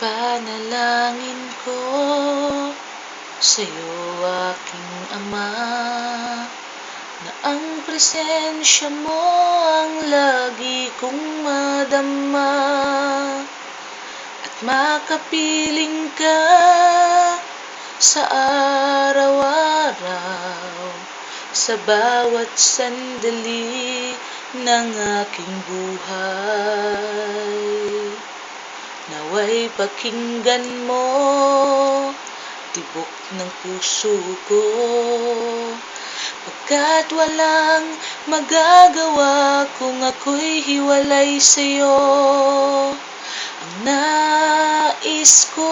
Panalangin ko sa'yo, aking Ama, na ang presensya mo ang lagi kong madama, at makapiling ka sa araw-araw, sa bawat sandali ng aking buhay. Naway pakinggan mo tibok ng puso ko, pagkat walang magagawa kung ako'y hiwalay sa'yo. Ang nais ko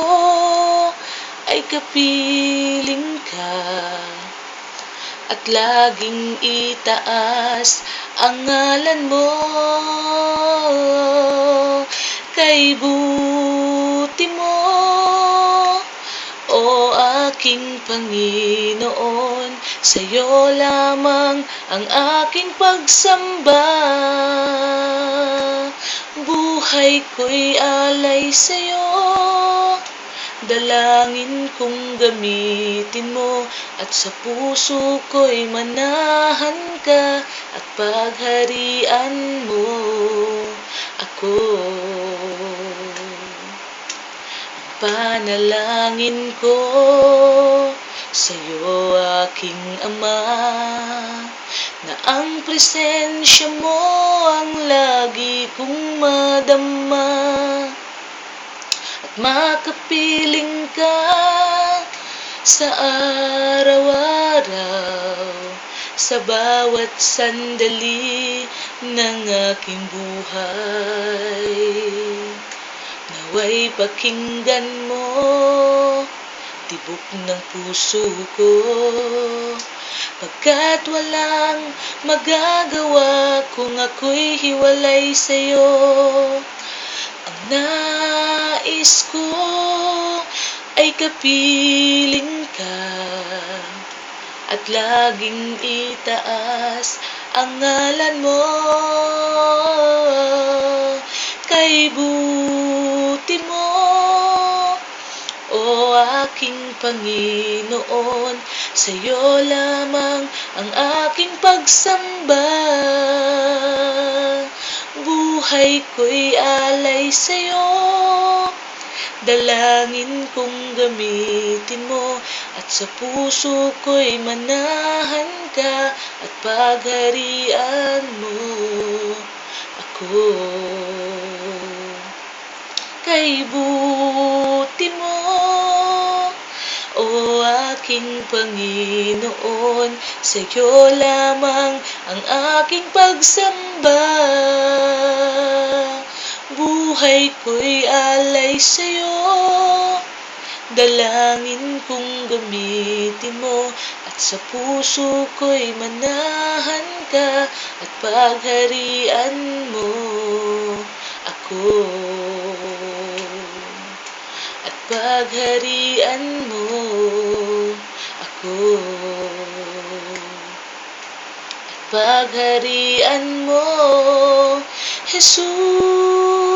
ay kapiling ka, at laging itaas ang ngalan mo. Kay buti mo, o aking Panginoon, sa'yo lamang ang aking pagsamba. Buhay ko'y alay sa'yo, dalangin kong gamitin mo, at sa puso ko'y manahan ka, at pagharian mo ako. Ang panalangin ko sa'yo, aking Ama, na ang presensya mo ang lagi kong madama, at makapiling ka sa araw-araw, sa bawat sandali ng aking buhay. Naway pakinggan mo tibok ng puso ko, pagkat walang magagawa kung ako'y hiwalay sa'yo. Ang nais ko ay kapiling ka, at laging itaas ang ngalan mo. Kay buti mo, o aking Panginoon, sa'yo lamang ang aking pagsamba. Buhay ko'y alay sa'yo, dalangin kong gamitin mo, at sa puso ko'y manahan ka, at pagharian mo ako. Kay buti mo, o aking Panginoon, sa'yo lamang ang aking pagsamba. Buhay ko'y alay sa'yo, dalangin kong gamitin mo, at sa puso ko'y manahan ka, at pagharian mo ako. At pagharian mo ako. At pagharian mo, Jesus.